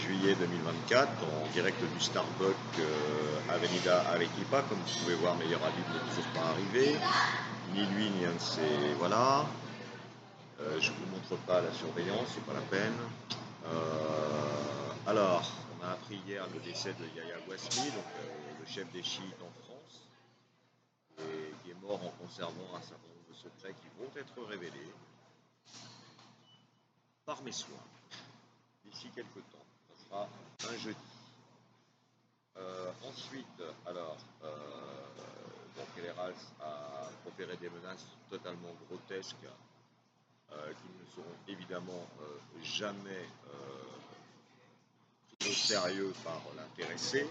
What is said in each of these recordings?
Juillet 2024 en direct du Starbucks Avenida Arequipa. Comme vous pouvez voir, Meilleur Habib n'est toujours pas arrivé, ni lui ni un de ses. Voilà. Je ne vous montre pas la surveillance, c'est pas la peine. Alors, on a appris hier le décès de Yahya Ouasmi, donc le chef des chiites en France, et qui est mort en conservant un certain nombre de secrets qui vont être révélés par mes soins d'ici quelques temps. Ça sera un jeudi. Ensuite, alors, donc Keller a proféré des menaces totalement grotesques qui ne seront évidemment jamais pris au sérieux par l'intéressé.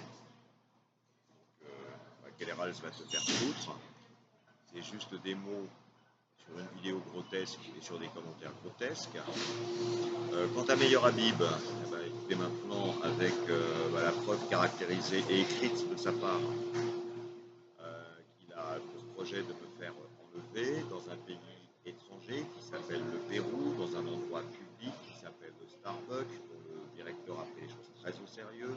Keller va se faire foutre. C'est juste des mots sur une vidéo grotesque et sur des commentaires grotesques. Quant à Meilleur Habib, écoutez maintenant avec la preuve caractérisée et écrite de sa part qu'il a pour projet de me faire enlever dans un pays étranger qui s'appelle le Pérou, dans un endroit public qui s'appelle le Starbucks, dont le directeur a pris les choses très au sérieux,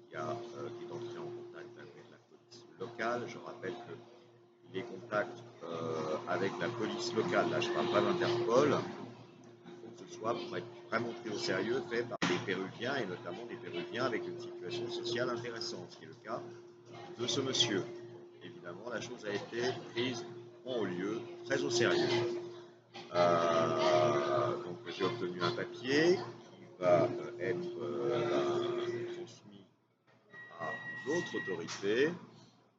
qui est entré en contact avec la police locale. Je rappelle que les contacts avec la police locale, là je ne parle pas d'Interpol, il faut que ce soit pour être vraiment pris au sérieux, fait par des Péruviens, et notamment des Péruviens avec une situation sociale intéressante, ce qui est le cas de ce monsieur. Donc, évidemment, la chose a été prise en haut lieu, très au sérieux. Donc j'ai obtenu un papier qui va être transmis à d'autres autorités,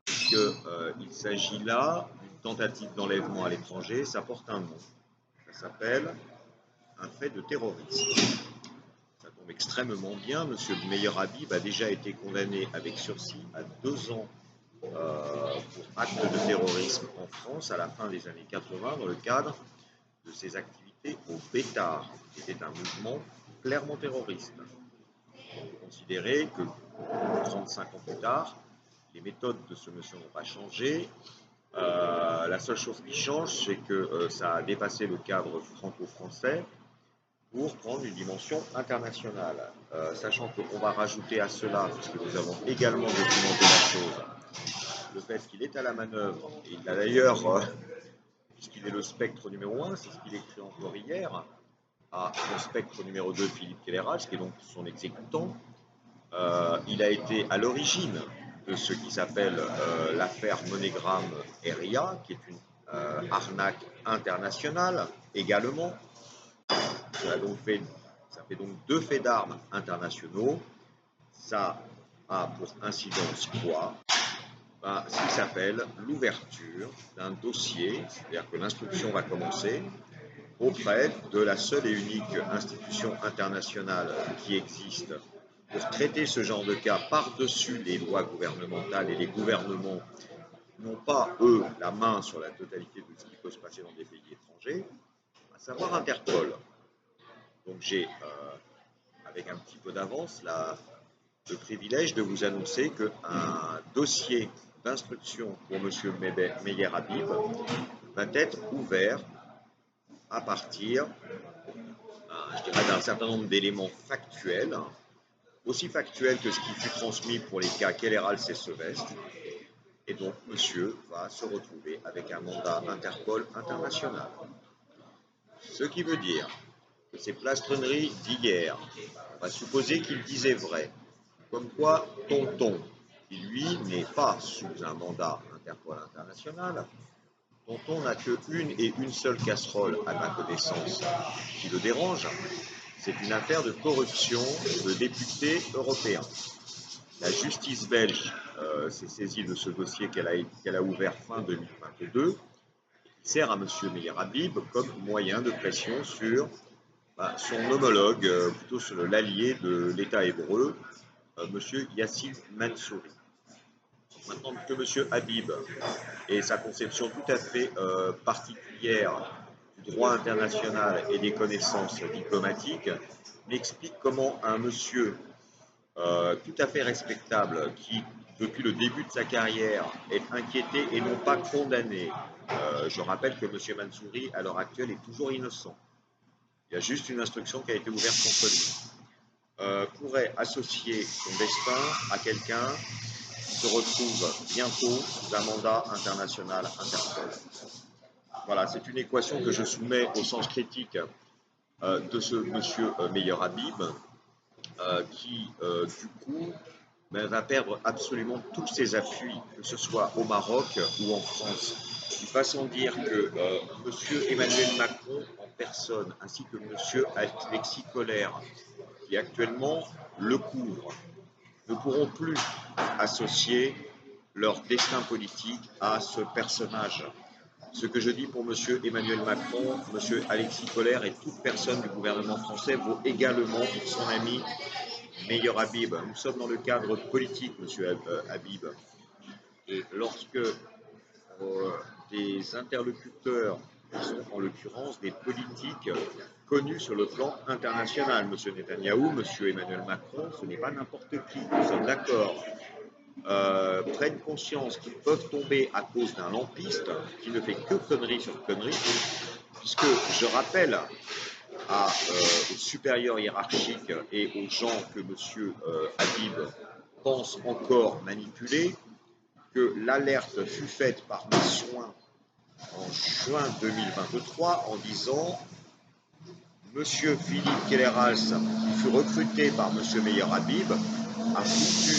puisqu'il s'agit là d'une tentative d'enlèvement à l'étranger. Ça porte un nom, ça s'appelle un fait de terrorisme. Ça tombe extrêmement bien. Monsieur Meilleur Habib a déjà été condamné avec sursis à 2 ans pour acte de terrorisme en France à la fin des années 80 dans le cadre de ses activités au Bétard, qui était un mouvement clairement terroriste. On peut considérer que 35 ans plus tard, les méthodes de ce monsieur n'ont pas changé. La seule chose qui change, c'est que ça a dépassé le cadre franco-français pour prendre une dimension internationale. Sachant qu'on va rajouter à cela, puisque nous avons également documenté la chose, le fait qu'il est à la manœuvre, et il a d'ailleurs, puisqu'il est le spectre numéro 1, c'est ce qu'il écrit encore hier, à son spectre numéro 2, Philippe Kellerach, qui est donc son exécutant. Il a été à l'origine de ce qui s'appelle l'affaire MoneyGram Eria, qui est une arnaque internationale également. Ça fait donc 2 faits d'armes internationaux. Ça a pour incidence quoi? Ce qui s'appelle l'ouverture d'un dossier, c'est-à-dire que l'instruction va commencer auprès de la seule et unique institution internationale qui existe pour traiter ce genre de cas par-dessus les lois gouvernementales, et les gouvernements n'ont pas, eux, la main sur la totalité de ce qui peut se passer dans des pays étrangers, à savoir Interpol. Donc j'ai, avec un petit peu d'avance, le privilège de vous annoncer qu'un dossier d'instruction pour M. Meyer Habib va être ouvert à partir, je dirais, d'un certain nombre d'éléments factuels, aussi factuels que ce qui fut transmis pour les cas Kellerals et Sevestre. Et donc, monsieur va se retrouver avec un mandat Interpol international. Ce qui veut dire que ces plastronneries d'hier, on va supposer qu'il disait vrai, comme quoi Tonton, qui lui n'est pas sous un mandat Interpol international, Tonton n'a qu'une et une seule casserole à ma connaissance qui le dérange, c'est une affaire de corruption de députés européens. La justice belge s'est saisie de ce dossier qu'elle a ouvert fin 2022, qui sert à M. Meyer Habib comme moyen de pression sur son homologue, plutôt sur l'allié de l'État hébreu, M. Yassine Mansouri. Maintenant que M. Habib et sa conception tout à fait particulière du droit international et des connaissances diplomatiques m'explique comment un monsieur tout à fait respectable qui, depuis le début de sa carrière, est inquiété et non pas condamné. Je rappelle que M. Mansouri, à l'heure actuelle, est toujours innocent. il y a juste une instruction qui a été ouverte contre lui, pourrait associer son destin à quelqu'un qui se retrouve bientôt sous un mandat international Interpol. Voilà, c'est une équation que je soumets au sens critique de ce monsieur Meyer Habib, qui, du coup, va perdre absolument tous ses appuis, que ce soit au Maroc ou en France. Il va sans dire que M. Emmanuel Macron en personne, ainsi que M. Alexis Kohler, qui actuellement le couvre, ne pourront plus associer leur destin politique à ce personnage. Ce que je dis pour M. Emmanuel Macron, M. Alexis Kohler et toute personne du gouvernement français vaut également pour son ami Meyer Habib. Nous sommes dans le cadre politique, M. Habib. Et lorsque des interlocuteurs qui sont en l'occurrence des politiques connus sur le plan international, M. Netanyahou, M. Emmanuel Macron, ce n'est pas n'importe qui, nous sommes d'accord, prennent conscience qu'ils peuvent tomber à cause d'un lampiste qui ne fait que conneries sur conneries, puisque je rappelle aux supérieurs hiérarchiques et aux gens que M. Habib pense encore manipuler, que l'alerte fut faite par mes soins en juin 2023 en disant « Monsieur Philippe Kellerhals, qui fut recruté par M. Meyer Habib, a foutu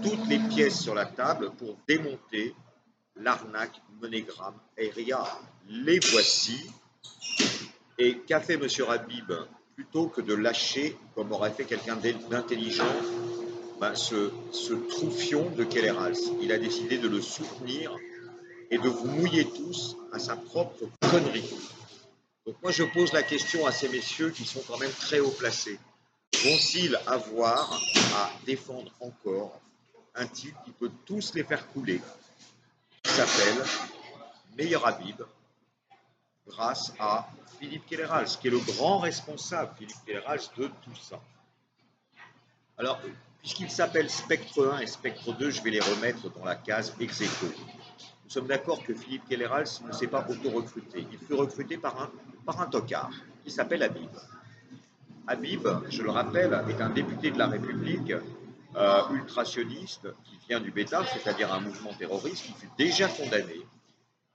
toutes les pièces sur la table pour démonter l'arnaque MoneyGram Aria. Les voici. » Et qu'a fait M. Habib plutôt que de lâcher, comme aurait fait quelqu'un d'intelligent, ce troufion de Kellerhals? Il a décidé de le soutenir et de vous mouiller tous à sa propre connerie. Donc moi je pose la question à ces messieurs qui sont quand même très haut placés. Vont-ils avoir à défendre encore un type qui peut tous les faire couler, qui s'appelle Meyer Habib, grâce à Philippe Kellerhals, qui est le grand responsable, Philippe Kellerhals, de tout ça. Alors, puisqu'il s'appelle Spectre 1 et Spectre 2, je vais les remettre dans la case ex aequo. Nous sommes d'accord que Philippe Kellerhals ne s'est pas auto-recruté. Il fut recruté par un tocard qui s'appelle Habib. Habib, je le rappelle, est un député de la République ultrasioniste qui vient du Beta, c'est-à-dire un mouvement terroriste qui fut déjà condamné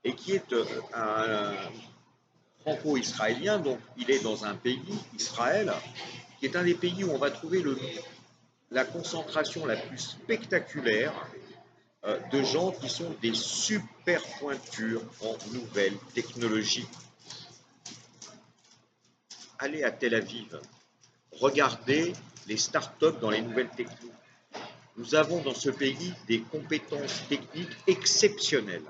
et qui est un franco-israélien, donc il est dans un pays, Israël, qui est un des pays où on va trouver la concentration la plus spectaculaire de gens qui sont des super pointures en nouvelles technologies. Allez à Tel Aviv, regardez les startups dans les nouvelles technologies. Nous avons dans ce pays des compétences techniques exceptionnelles.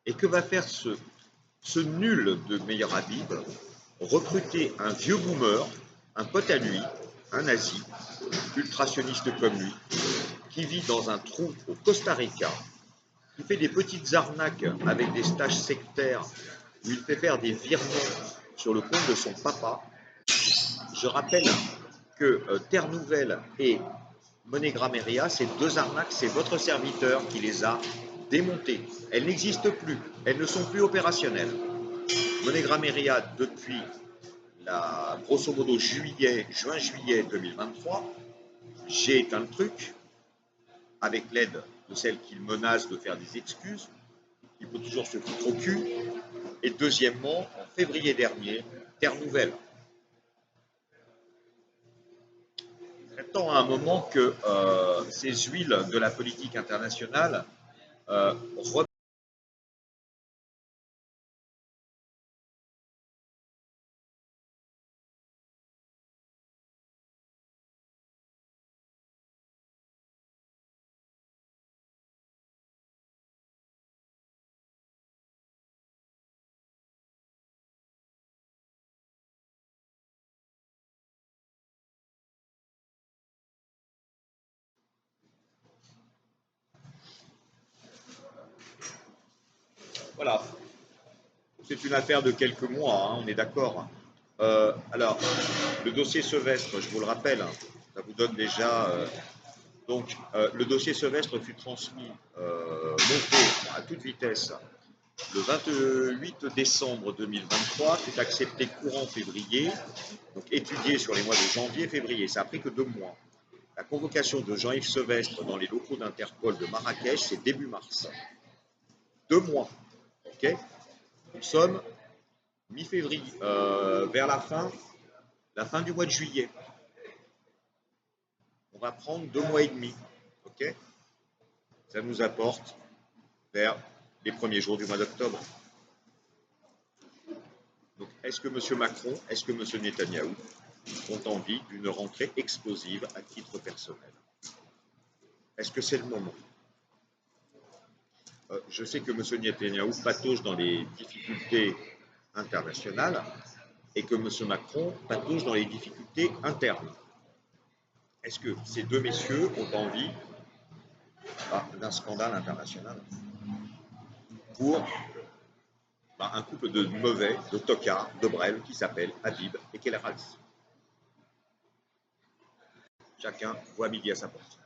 Et que va faire ce nul de Meyer Habib? Recruter un vieux boomer, un pote à lui, un nazi, ultrationniste comme lui, qui vit dans un trou au Costa Rica, qui fait des petites arnaques avec des stages sectaires où il fait faire des virements sur le compte de son papa. Je rappelle que Terre Nouvelle et MoneyGram Aria, ces deux arnaques, c'est votre serviteur qui les a démontées. Elles n'existent plus, elles ne sont plus opérationnelles. MoneyGram Aria, depuis grosso modo juin-juillet 2023, j'ai éteint le truc avec l'aide de celle qui menace de faire des excuses, qui peut toujours se foutre au cul. Et deuxièmement, en février dernier, Terre Nouvelle. Il est temps à un moment que ces huiles de la politique internationale voilà, c'est une affaire de quelques mois, hein, on est d'accord. Alors, le dossier Sevestre, je vous le rappelle, ça vous donne déjà. Donc, le dossier Sevestre fut transmis, monté à toute vitesse Le 28 décembre 2023, c'est accepté courant février, donc étudié sur les mois de janvier et février. Ça n'a pris que 2 mois. La convocation de Jean-Yves Sevestre dans les locaux d'Interpol de Marrakech, c'est début mars. 2 mois. Ok. Nous sommes mi-février, vers la fin du mois de juillet. On va prendre 2 mois et demi. Ok. Ça nous apporte vers les premiers jours du mois d'octobre. Donc, est-ce que M. Macron, est-ce que M. Netanyahou ont envie d'une rentrée explosive à titre personnel? Est-ce que c'est le moment? Je sais que M. Netanyahou patauge dans les difficultés internationales et que M. Macron patauge dans les difficultés internes. Est-ce que ces deux messieurs ont envie d'un scandale international pour un couple de mauvais, de tocards, de brels qui s'appellent Habib et Keller Chacun voit midi à sa porte.